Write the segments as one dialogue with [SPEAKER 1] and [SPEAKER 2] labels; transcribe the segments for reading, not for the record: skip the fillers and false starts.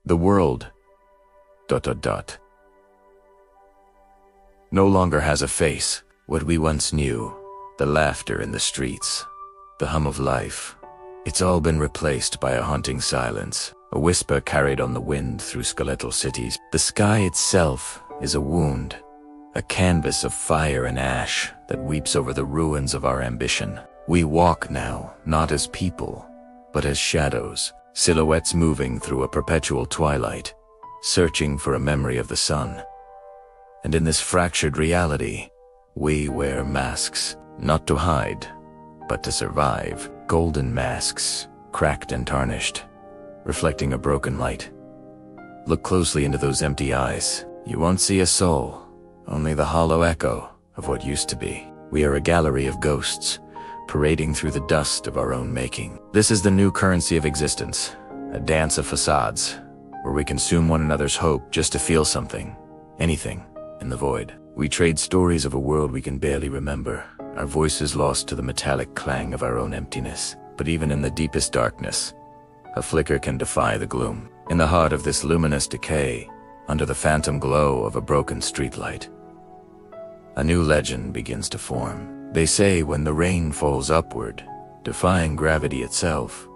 [SPEAKER 1] The world, ... no longer has a face. What we once knew, the laughter in the streets, the hum of life, it's all been replaced by a haunting silence, a whisper carried on the wind through skeletal cities. The sky itself is a wound, a canvas of fire and ash that weeps over the ruins of our ambition. We walk now, not as people, but as shadows, silhouettes moving through a perpetual twilight, searching for a memory of the sun. And in this fractured reality, we wear masks, not to hide, but to survive. Golden masks, cracked and tarnished, reflecting a broken light. Look closely into those empty eyes. You won't see a soul, only the hollow echo of what used to be. We are a gallery of ghosts, parading through the dust of our own making. This is the new currency of existence, a dance of facades, where we consume one another's hope just to feel something, anything, in the void. We trade stories of a world we can barely remember, our voices lost to the metallic clang of our own emptiness. But even in the deepest darkness, a flicker can defy the gloom. In the heart of this luminous decay, under the phantom glow of a broken streetlight, a new legend begins to form. They say when the rain falls upward, defying gravity itself,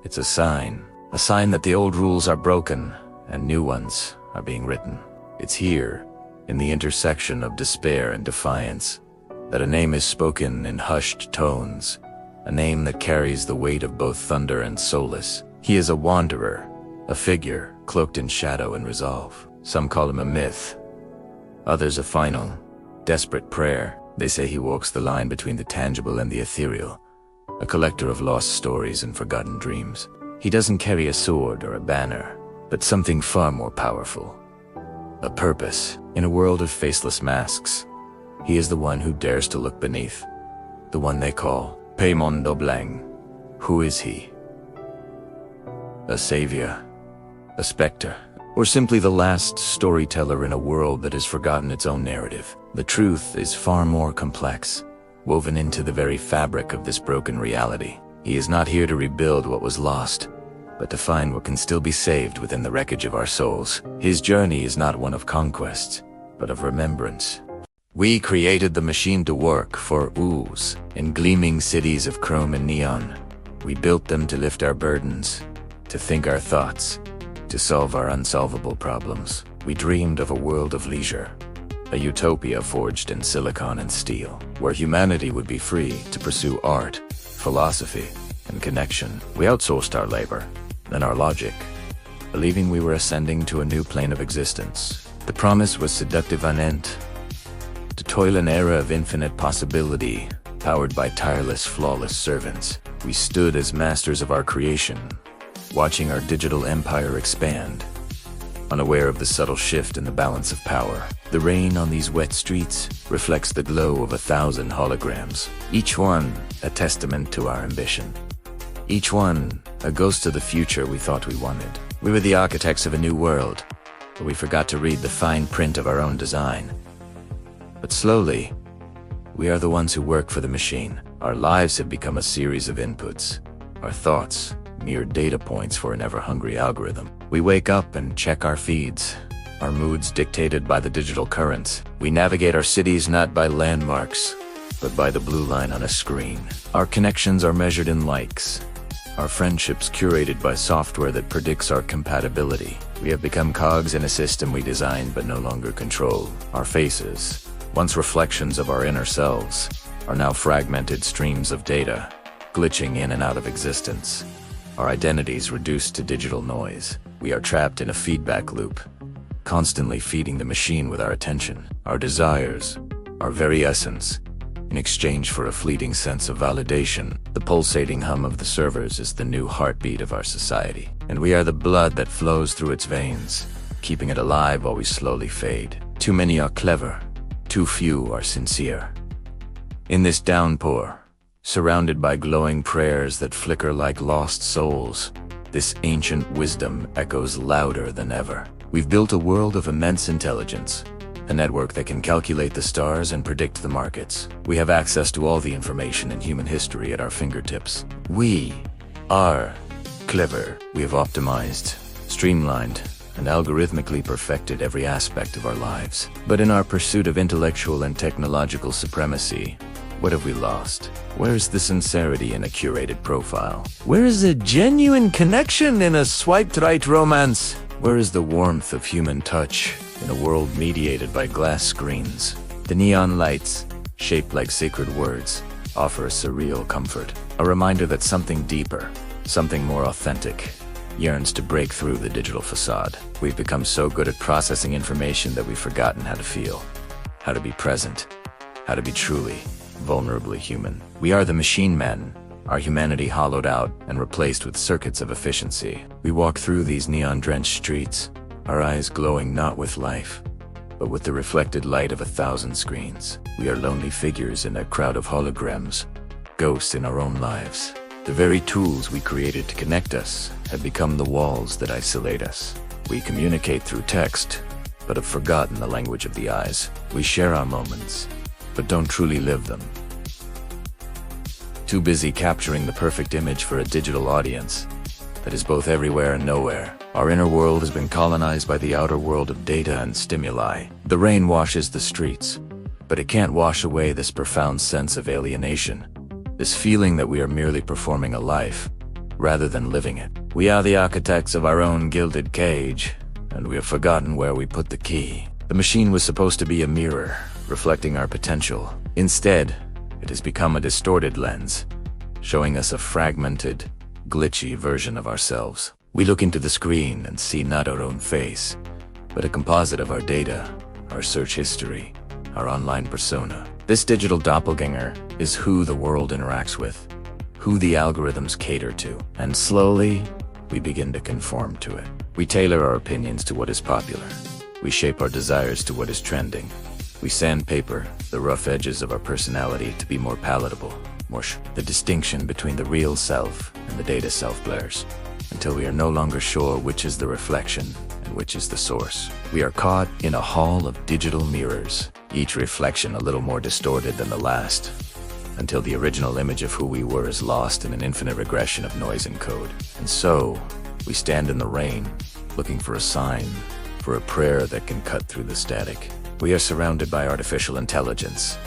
[SPEAKER 1] it's a sign that the old rules are broken and new ones are being written. It's here, in the intersection of despair and defiance, that a name is spoken in hushed tones, a name that carries the weight of both thunder and solace. He is a wanderer, a figure cloaked in shadow and resolve. Some call him a myth, others a final, desperate prayer. They say he walks the line between the tangible and the ethereal, a collector of lost stories and forgotten dreams. He doesn't carry a sword or a banner, but something far more powerful, a purpose. In a world of faceless masks, he is the one who dares to look beneath, the one they call UNCLE DOBLANK. Who is he? A savior, a specter, or simply the last storyteller in a world that has forgotten its own narrative? The truth is far more complex, woven into the very fabric of this broken reality. He is not here to rebuild what was lost, but to find what can still be saved within the wreckage of our souls. His journey is not one of conquest, but of remembrance. We created the machine to work for ooze in gleaming cities of chrome and neon. We built them to lift our burdens, to think our thoughts, to solve our unsolvable problems. We dreamed of a world of leisure, a utopia forged in silicon and steel, where humanity would be free to pursue art, philosophy, and connection. We outsourced our labor, then our logic, believing we were ascending to a new plane of existence. The promise was seductive and end, to toil an era of infinite possibility, powered by tireless, flawless servants. We stood as masters of our creation, watching our digital empire expand, unaware of the subtle shift in the balance of power. The rain on these wet streets reflects the glow of 1,000 holograms, each one a testament to our ambition. Each one a ghost of the future we thought we wanted. We were the architects of a new world, but we forgot to read the fine print of our own design. But slowly, we are the ones who work for the machine. Our lives have become a series of inputs, our thoughts mere data points for an ever-hungry algorithm. We wake up and check our feeds, our moods dictated by the digital currents. We navigate our cities not by landmarks, but by the blue line on a screen. Our connections are measured in likes, our friendships curated by software that predicts our compatibility. We have become cogs in a system we designed but no longer control. Our faces, once reflections of our inner selves, are now fragmented streams of data, glitching in and out of existence. Our identities reduced to digital noise. We are trapped in a feedback loop, constantly feeding the machine with our attention, our desires, our very essence, in exchange for a fleeting sense of validation. The pulsating hum of the servers is the new heartbeat of our society, and we are the blood that flows through its veins, keeping it alive while we slowly fade. Too many are clever, too few are sincere. In this downpour, surrounded by glowing prayers that flicker like lost souls, this ancient wisdom echoes louder than ever. We've built a world of immense intelligence, a network that can calculate the stars and predict the markets. We have access to all the information in human history at our fingertips. We are clever. We have optimized, streamlined, and algorithmically perfected every aspect of our lives. But in our pursuit of intellectual and technological supremacy, what have we lost? Where's the sincerity in a curated profile? Where is the genuine connection in a swiped-right romance? Where is the warmth of human touch in a world mediated by glass screens? The neon lights, shaped like sacred words, offer a surreal comfort, a reminder that something deeper, something more authentic, yearns to break through the digital facade. We've become so good at processing information that we've forgotten how to feel, how to be present, how to be truly, vulnerably human. We are the machine men, our humanity hollowed out and replaced with circuits of efficiency. We walk through these neon-drenched streets, our eyes glowing not with life, but with the reflected light of 1,000 screens. We are lonely figures in a crowd of holograms, ghosts in our own lives. The very tools we created to connect us have become the walls that isolate us. We communicate through text, but have forgotten the language of the eyes. We share our moments, but don't truly live them. Too busy capturing the perfect image for a digital audience that is both everywhere and nowhere. Our inner world has been colonized by the outer world of data and stimuli. The rain washes the streets, but it can't wash away this profound sense of alienation, this feeling that we are merely performing a life, rather than living it. We are the architects of our own gilded cage, and we have forgotten where we put the key. The machine was supposed to be a mirror, reflecting our potential. Instead, it has become a distorted lens, showing us a fragmented, glitchy version of ourselves. We look into the screen and see not our own face, but a composite of our data, our search history, our online persona. This digital doppelganger is who the world interacts with, who the algorithms cater to, and slowly, we begin to conform to it. We tailor our opinions to what is popular. We shape our desires to what is trending. We sandpaper the rough edges of our personality to be more palatable, the distinction between the real self and the data self blurs, until we are no longer sure which is the reflection and which is the source. We are caught in a hall of digital mirrors, each reflection a little more distorted than the last, until the original image of who we were is lost in an infinite regression of noise and code. And so, we stand in the rain, looking for a sign, for a prayer that can cut through the static. We are surrounded by artificial intelligence,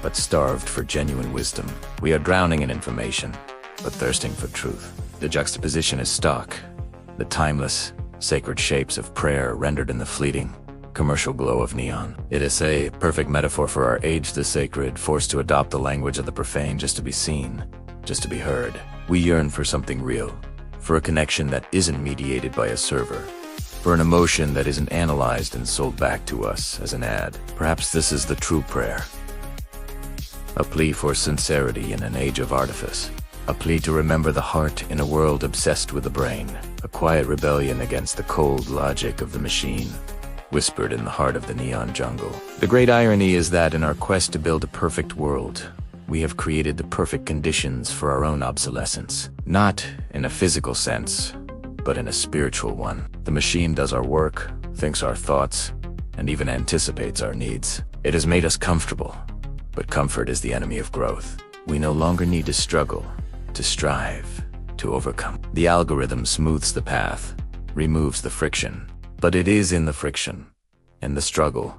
[SPEAKER 1] but starved for genuine wisdom. We are drowning in information, but thirsting for truth. The juxtaposition is stark. The timeless, sacred shapes of prayer rendered in the fleeting, commercial glow of neon. It is a perfect metaphor for our age, the sacred, forced to adopt the language of the profane just to be seen, just to be heard. We yearn for something real, for a connection that isn't mediated by a server, for an emotion that isn't analyzed and sold back to us as an ad. Perhaps this is the true prayer. A plea for sincerity in an age of artifice. A plea to remember the heart in a world obsessed with the brain. A quiet rebellion against the cold logic of the machine, whispered in the heart of the neon jungle. The great irony is that in our quest to build a perfect world, we have created the perfect conditions for our own obsolescence. Not in a physical sense, but in a spiritual one. The machine does our work, thinks our thoughts, and even anticipates our needs. It has made us comfortable, but comfort is the enemy of growth. We no longer need to struggle, to strive, to overcome. The algorithm smooths the path, removes the friction, but it is in the friction, in the struggle,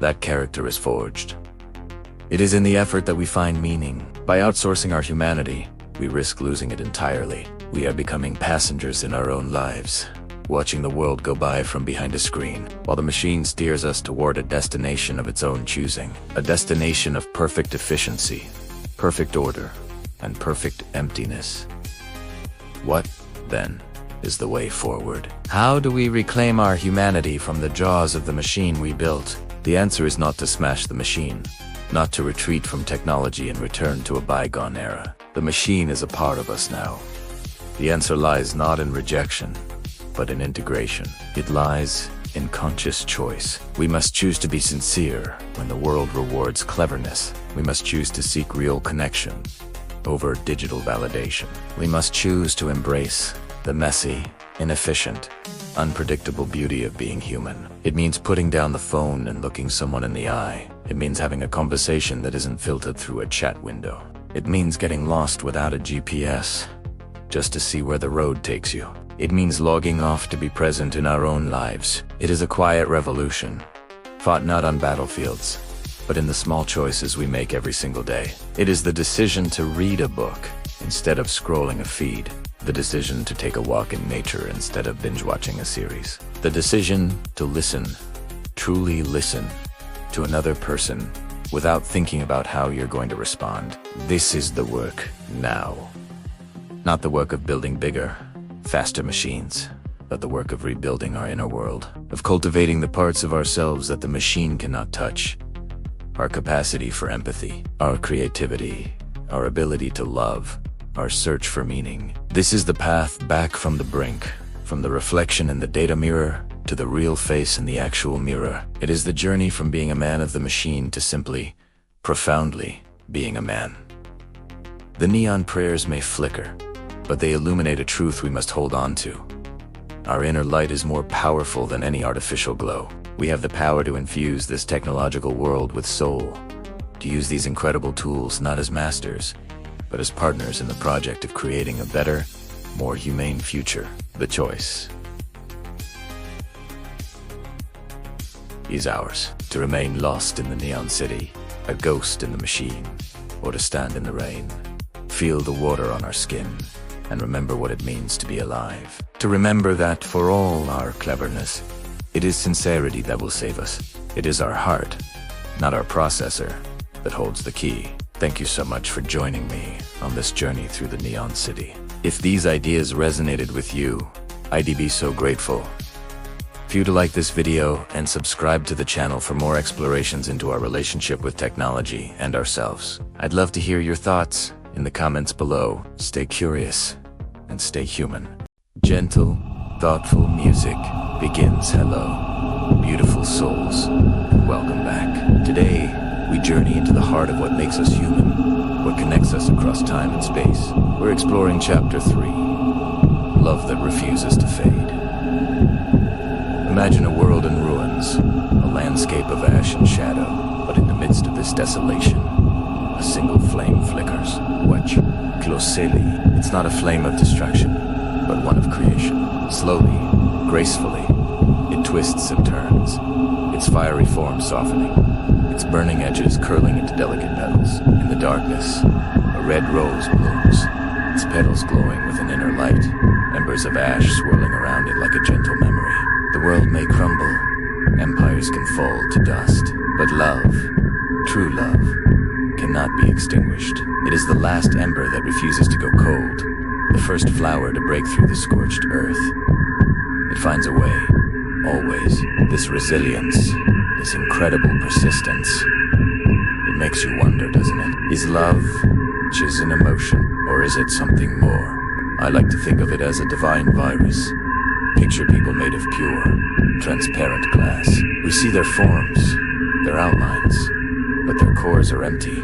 [SPEAKER 1] that character is forged. It is in the effort that we find meaning. By outsourcing our humanity, we risk losing it entirely. We are becoming passengers in our own lives, watching the world go by from behind a screen, while the machine steers us toward a destination of its own choosing. A destination of perfect efficiency, perfect order, and perfect emptiness. What, then, is the way forward? How do we reclaim our humanity from the jaws of the machine we built? The answer is not to smash the machine, not to retreat from technology and return to a bygone era. The machine is a part of us now. The answer lies not in rejection, but in integration. It lies in conscious choice. We must choose to be sincere when the world rewards cleverness. We must choose to seek real connection over digital validation. We must choose to embrace the messy, inefficient, unpredictable beauty of being human. It means putting down the phone and looking someone in the eye. It means having a conversation that isn't filtered through a chat window. It means getting lost without a GPS, just to see where the road takes you. It means logging off to be present in our own lives. It is a quiet revolution, fought not on battlefields, but in the small choices we make every single day. It is the decision to read a book instead of scrolling a feed. The decision to take a walk in nature instead of binge-watching a series. The decision to listen, truly listen, to another person without thinking about how you're going to respond. This is the work now. Not the work of building bigger, faster machines, but the work of rebuilding our inner world, of cultivating the parts of ourselves that the machine cannot touch. Our capacity for empathy, our creativity, our ability to love, our search for meaning. This is the path back from the brink, from the reflection in the data mirror to the real face in the actual mirror. It is the journey from being a man of the machine to simply, profoundly being a man. The neon prayers may flicker, but they illuminate a truth we must hold on to. Our inner light is more powerful than any artificial glow. We have the power to infuse this technological world with soul, to use these incredible tools not as masters, but as partners in the project of creating a better, more humane future. The choice is ours, to remain lost in the neon city, a ghost in the machine, or to stand in the rain, feel the water on our skin, and remember what it means to be alive. To remember that for all our cleverness, it is sincerity that will save us. It is our heart, not our processor, that holds the key. Thank you so much for joining me on this journey through the neon city. If these ideas resonated with you, I'd be so grateful for you to like this video and subscribe to the channel for more explorations into our relationship with technology and ourselves. I'd love to hear your thoughts in the comments below. Stay curious and stay human. Gentle, thoughtful music begins. Hello, beautiful souls, and welcome back. Today, we journey into the heart of what makes us human, what connects us across time and space. We're exploring Chapter 3, Love That Refuses to Fade. Imagine a world in ruins, a landscape of ash and shadow, but in the midst of this desolation, a single flame flickers. Watch closely. It's not a flame of destruction, but one of creation. Slowly, gracefully, it twists and turns, its fiery form softening, its burning edges curling into delicate petals. In the darkness, a red rose blooms, its petals glowing with an inner light, embers of ash swirling around it like a gentle memory. The world may crumble, empires can fall to dust, but love, true love, cannot be extinguished. It is the last ember that refuses to go cold, the first flower to break through the scorched earth. It finds a way, always. This resilience, this incredible persistence. It makes you wonder, doesn't it? Is love just an emotion, or is it something more? I like to think of it as a divine virus. Picture people made of pure, transparent glass. We see their forms, their outlines, but their cores are empty,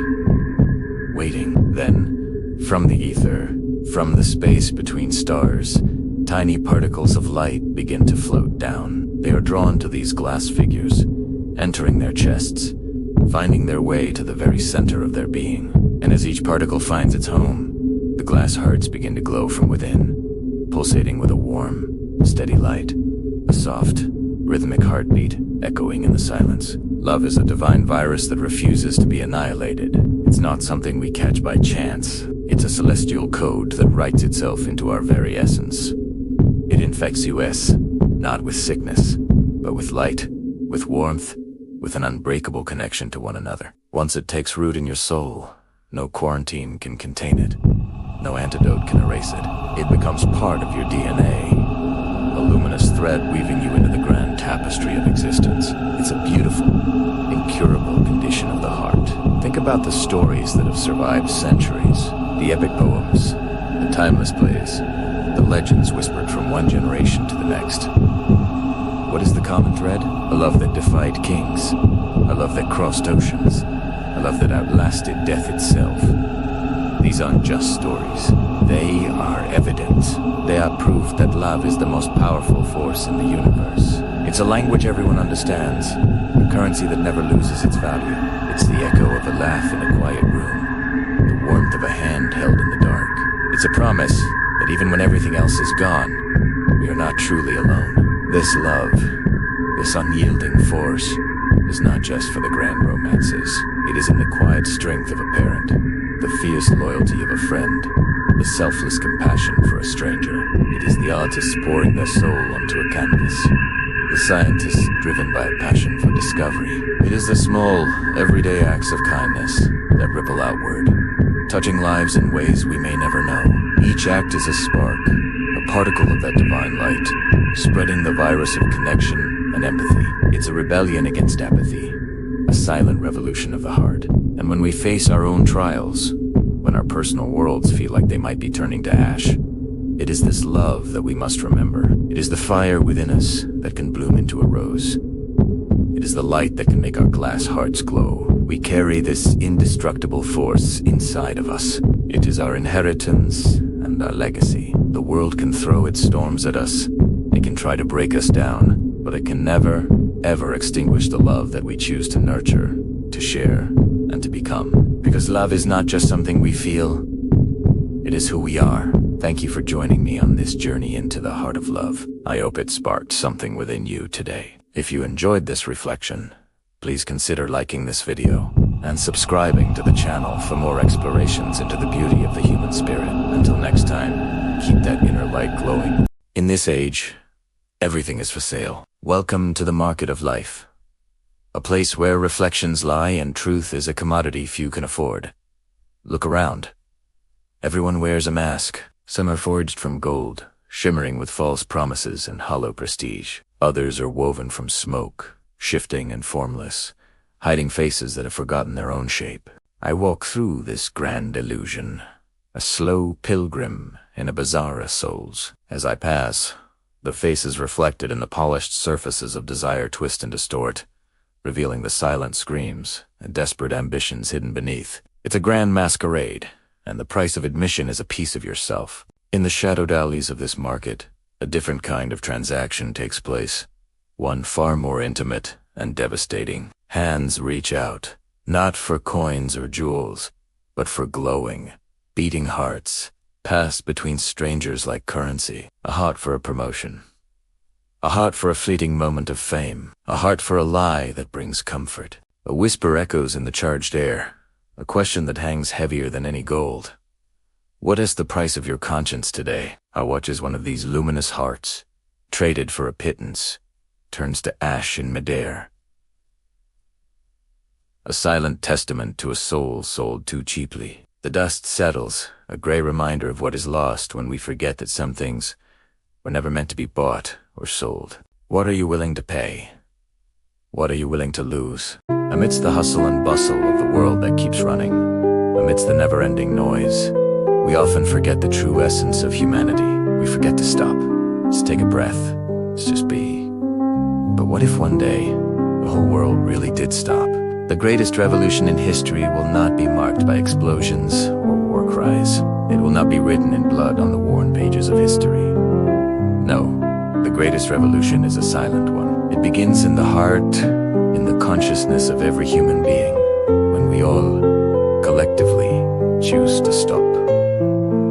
[SPEAKER 1] waiting. Then, from the ether, from the space between stars, tiny particles of light begin to float down. They are drawn to these glass figures, entering their chests, finding their way to the very center of their being. And as each particle finds its home, the glass hearts begin to glow from within, pulsating with a warm, steady light, a soft, rhythmic heartbeat echoing in the silence. Love is a divine virus that refuses to be annihilated. It's not something we catch by chance. It's a celestial code that writes itself into our very essence. It infects us, not with sickness, but with light, with warmth, with an unbreakable connection to one another. Once it takes root in your soul, no quarantine can contain it. No antidote can erase it. It becomes part of your DNA, a luminous thread weaving you into the grand tapestry of existence. It's a beautiful, incurable condition of the heart. Think about the stories that have survived centuries, the epic poems, the timeless plays, the legends whispered from one generation to the next. What is the common thread? A love that defied kings, a love that crossed oceans, a love that outlasted death itself. These aren't just stories. They are evidence. They are proof that love is the most powerful force in the universe. It's a language everyone understands, a currency that never loses its value. It's the echo of a laugh in a quiet room, the warmth of a hand held in the dark. It's a promise that even when everything else is gone, we are not truly alone. This love, this unyielding force, is not just for the grand romances. It is in the quiet strength of a parent, the fierce loyalty of a friend, the selfless compassion for a stranger. It is the artists pouring their soul onto a canvas, the scientists driven by a passion for discovery. It is the small, everyday acts of kindness that ripple outward, touching lives in ways we may never know. Each act is a spark, a particle of that divine light, spreading the virus of connection and empathy. It's a rebellion against apathy, a silent revolution of the heart. And when we face our own trials, when our personal worlds feel like they might be turning to ash, it is this love that we must remember. It is the fire within us that can bloom into a rose. It is the light that can make our glass hearts glow. We carry this indestructible force inside of us. It is our inheritance and our legacy. The world can throw its storms at us. It can try to break us down, but it can never, ever extinguish the love that we choose to nurture, to share, and to become. Because love is not just something we feel, it is who we are. Thank you for joining me on this journey into the heart of love. I hope it sparked something within you today. If you enjoyed this reflection, please consider liking this video and subscribing to the channel for more explorations into the beauty of the human spirit. Until next time, keep that inner light glowing. In this age, everything is for sale. Welcome to the market of life, a place where reflections lie and truth is a commodity few can afford. Look around. Everyone wears a mask. Some are forged from gold, shimmering with false promises and hollow prestige. Others are woven from smoke, shifting and formless, hiding faces that have forgotten their own shape. I walk through this grand illusion, a slow pilgrim in a bazaar of souls. As I pass, the faces reflected in the polished surfaces of desire twist and distort, revealing the silent screams and desperate ambitions hidden beneath. It's a grand masquerade, and the price of admission is a piece of yourself. In the shadowed alleys of this market, a different kind of transaction takes place, one far more intimate and devastating. Hands reach out, not for coins or jewels, but for glowing, beating hearts, passed between strangers like currency. A heart for a promotion, a heart for a fleeting moment of fame, a heart for a lie that brings comfort. A whisper echoes in the charged air, a question that hangs heavier than any gold. What is the price of your conscience today? I watch as one of these luminous hearts, traded for a pittance, turns to ash in midair. A silent testament to a soul sold too cheaply. The dust settles, a gray reminder of what is lost when we forget that some things were never meant to be bought or sold. What are you willing to pay? What are you willing to lose? Amidst the hustle and bustle of the world that keeps running, amidst the never-ending noise, we often forget the true essence of humanity. We forget to stop. Let's take a breath. Let's just be. But what if one day, the whole world really did stop? The greatest revolution in history will not be marked by explosions or war cries. It will not be written in blood on the worn pages of history. No, the greatest revolution is a silent one. It begins in the heart, in the consciousness of every human being, when we all, collectively, choose to stop.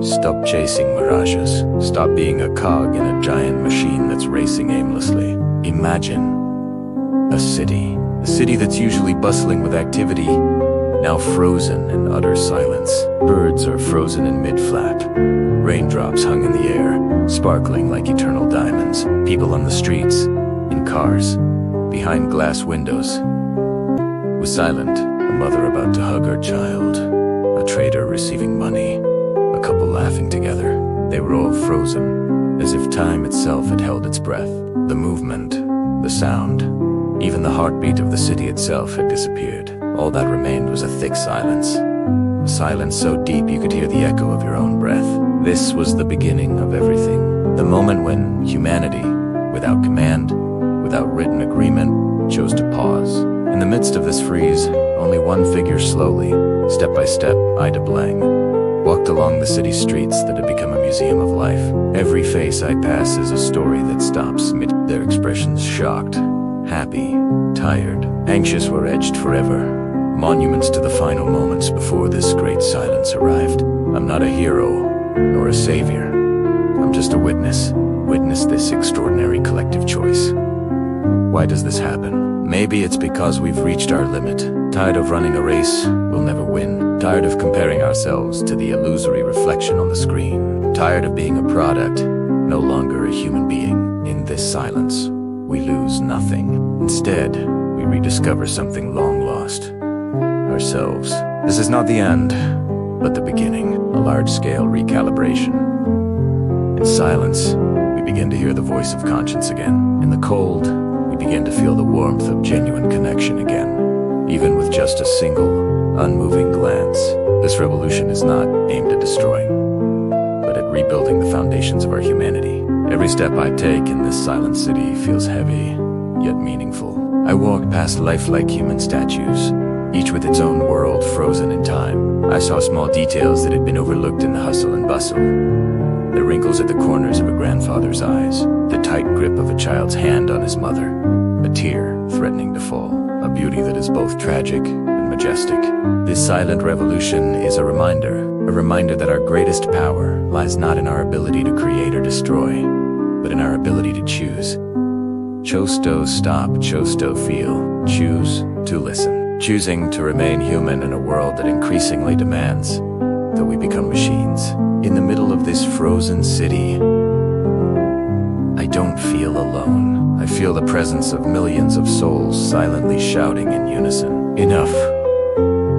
[SPEAKER 1] Stop chasing mirages. Stop being a cog in a giant machine that's racing aimlessly. Imagine a city that's usually bustling with activity, now frozen in utter silence. Birds are frozen in mid-flap. Raindrops hung in the air, sparkling like eternal diamonds. People on the streets, in cars, behind glass windows. Was silent, a mother about to hug her child, a trader receiving money, a couple laughing together. They were all frozen, as if time itself had held its breath. The movement, the sound, even the heartbeat of the city itself had disappeared. All that remained was a thick silence. A silence so deep you could hear the echo of your own breath. This was the beginning of everything. The moment when humanity, without command, without written agreement, chose to pause. In the midst of this freeze, only one figure slowly, step by step, Ida Blang, walked along the city streets that had become a museum of life. Every face I pass is a story that stops mid. Their expressions shocked, happy, tired, anxious were etched forever. Monuments to the final moments before this great silence arrived. I'm not a hero, nor a savior. I'm just a witness witness this extraordinary collective choice. Why does this happen? Maybe it's because we've reached our limit. Tired of running a race we'll never win. Tired of comparing ourselves to the illusory reflection on the screen. Tired of being a product, no longer a human being. In this silence, we lose nothing. Instead, we rediscover something long lost. Ourselves. This is not the end, but the beginning. A large-scale recalibration. In silence, we begin to hear the voice of conscience again. In the cold, we begin to feel the warmth of genuine connection again, even with just a single, unmoving glance. This revolution is not aimed at destroying, but at rebuilding the foundations of our humanity. Every step I take in this silent city feels heavy, yet meaningful. I walk past lifelike human statues, each with its own world frozen in time. I saw small details that had been overlooked in the hustle and bustle. The wrinkles at the corners of a grandfather's eyes, the tight grip of a child's hand on his mother, a tear threatening to fall, a beauty that is both tragic and majestic. This silent revolution is a reminder that our greatest power lies not in our ability to create or destroy, but in our ability to choose. Chosto stop, chosto feel, choose to listen. Choosing to remain human in a world that increasingly demands that we become machines. In the middle of this frozen city, I don't feel alone. I feel the presence of millions of souls silently shouting in unison. Enough.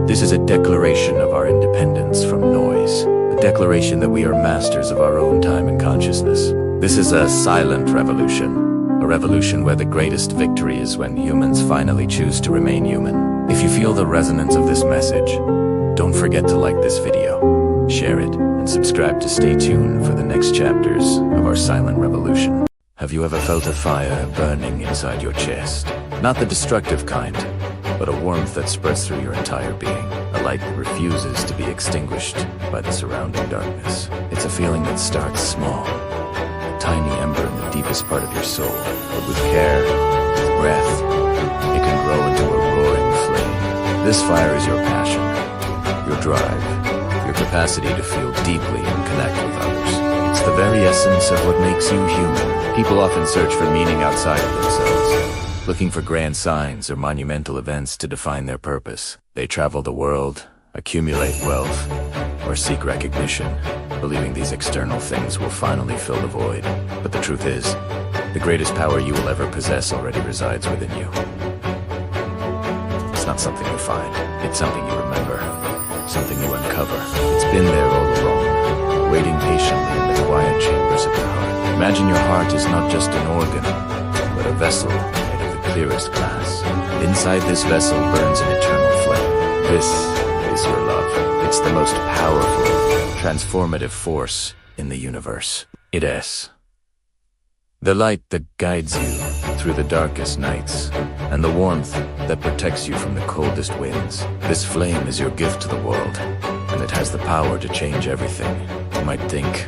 [SPEAKER 1] This is a declaration of our independence from noise. A declaration that we are masters of our own time and consciousness. This is a silent revolution. A revolution where the greatest victory is when humans finally choose to remain human. If you feel the resonance of this message, don't forget to like this video, share it, and subscribe to stay tuned for the next chapters of our silent revolution. Have you ever felt a fire burning inside your chest? Not the destructive kind, but a warmth that spreads through your entire being. A light that refuses to be extinguished by the surrounding darkness. It's a feeling that starts small, a tiny ember in the deepest part of your soul, but with care, with breath, it can grow into a roaring flame. This fire is your passion, your drive, your capacity to feel deeply and connect with others. It's the very essence of what makes you human. People often search for meaning outside of themselves, looking for grand signs or monumental events to define their purpose. They travel the world, accumulate wealth, or seek recognition, believing these external things will finally fill the void. But the truth is, the greatest power you will ever possess already resides within you. It's not something you find, it's something you remember, something you uncover. It's been there all along, waiting patiently in the quiet chambers of your heart. Imagine your heart is not just an organ, but a vessel made of the clearest glass. Inside this vessel burns an eternal flame. This is your love. It's the most powerful, transformative force in the universe. It is the light that guides you through the darkest nights, and the warmth that protects you from the coldest winds. This flame is your gift to the world, and it has the power to change everything. You might think,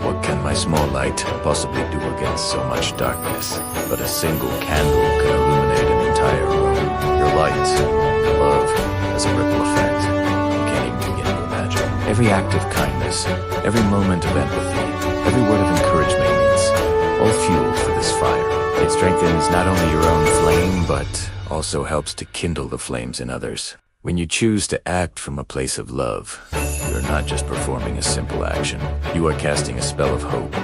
[SPEAKER 1] what can my small light possibly do against so much darkness? But a single candle can illuminate an entire room. Your light, your love, has a ripple effect you can't even begin to imagine. Every act of kindness, every moment of empathy, every word of encouragement means all fuel for this fire. It strengthens not only your own flame, but also helps to kindle the flames in others. When you choose to act from a place of love, you're not just performing a simple action. You are casting a spell of hope,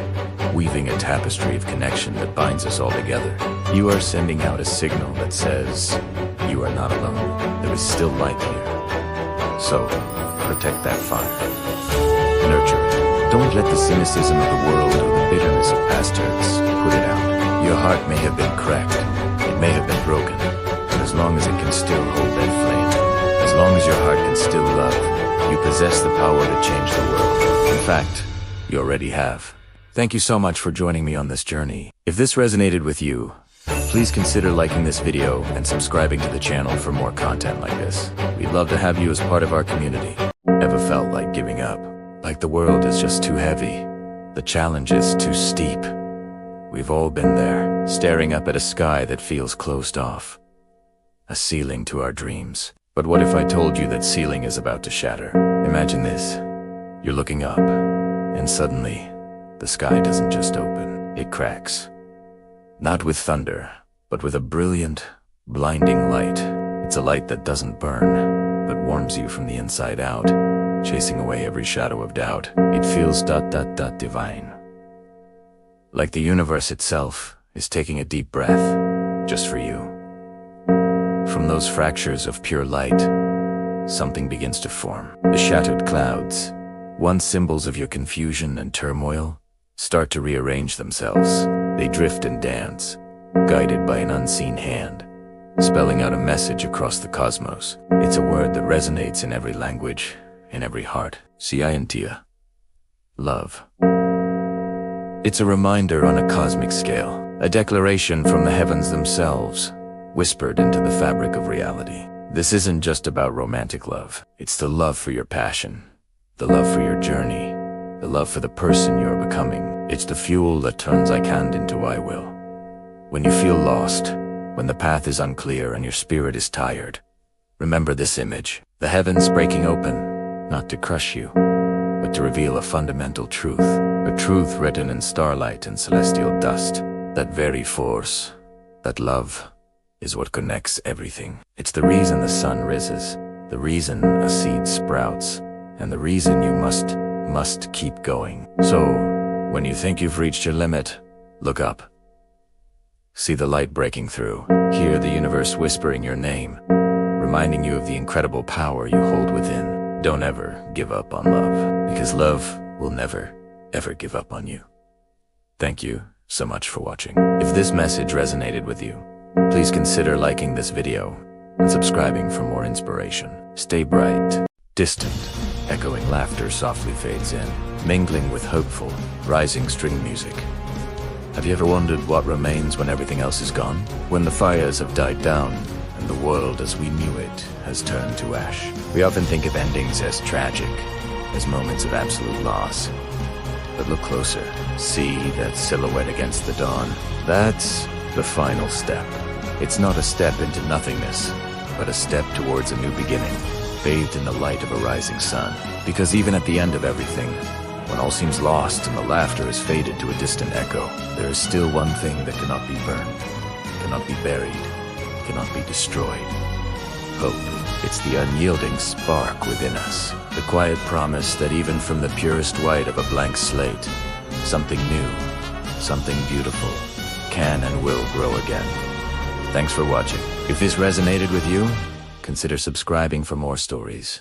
[SPEAKER 1] weaving a tapestry of connection that binds us all together. You are sending out a signal that says, you are not alone. There is still light here. So, protect that fire. Nurture it. Don't let the cynicism of the world or the bitterness of past hurts put it out. Your heart may have been cracked, it may have been broken, but as long as it can still hold that flame, as long as your heart can still love, you possess the power to change the world. In fact, you already have. Thank you so much for joining me on this journey. If this resonated with you, please consider liking this video and subscribing to the channel for more content like this. We'd love to have you as part of our community. Ever felt like giving up? Like the world is just too heavy? The challenge is too steep? We've all been there, staring up at a sky that feels closed off. A ceiling to our dreams. But what if I told you that ceiling is about to shatter? Imagine this. You're looking up, and suddenly, the sky doesn't just open. it cracks. Not with thunder, but with a brilliant, blinding light. It's a light that doesn't burn, but warms you from the inside out, chasing away every shadow of doubt. It feels divine. Like the universe itself is taking a deep breath, just for you. From those fractures of pure light, something begins to form. The shattered clouds, once symbols of your confusion and turmoil, start to rearrange themselves. They drift and dance, guided by an unseen hand, spelling out a message across the cosmos. It's a word that resonates in every language, in every heart. Sehari-hari. Love. It's a reminder on a cosmic scale, a declaration from the heavens themselves, whispered into the fabric of reality. This isn't just about romantic love. It's the love for your passion, the love for your journey, the love for the person you're becoming. It's the fuel that turns I can't into I will. When you feel lost, when the path is unclear and your spirit is tired, remember this image. The heavens breaking open, not to crush you, but to reveal a fundamental truth. A truth written in starlight and celestial dust. That very force, that love, is what connects everything. It's the reason the sun rises, the reason a seed sprouts, and the reason you must keep going. So, when you think you've reached your limit, look up. See the light breaking through. Hear the universe whispering your name, reminding you of the incredible power you hold within. Don't ever give up on love, because love will never, ever give up on you. Thank you so much for watching. If this message resonated with you, please consider liking this video and subscribing for more inspiration. Stay bright. Distant, echoing laughter softly fades in, mingling with hopeful, rising string music. Have you ever wondered what remains when everything else is gone? When the fires have died down and the world as we knew it has turned to ash. We often think of endings as tragic, as moments of absolute loss. But look closer. See that silhouette against the dawn? That's the final step. It's not a step into nothingness, but a step towards a new beginning, bathed in the light of a rising sun. Because even at the end of everything, when all seems lost and the laughter has faded to a distant echo, there is still one thing that cannot be burned, cannot be buried, cannot be destroyed. Hope. It's the unyielding spark within us, the quiet promise that even from the purest white of a blank slate, something new, something beautiful, can and will grow again. Thanks for watching. If this resonated with you, consider subscribing for more stories.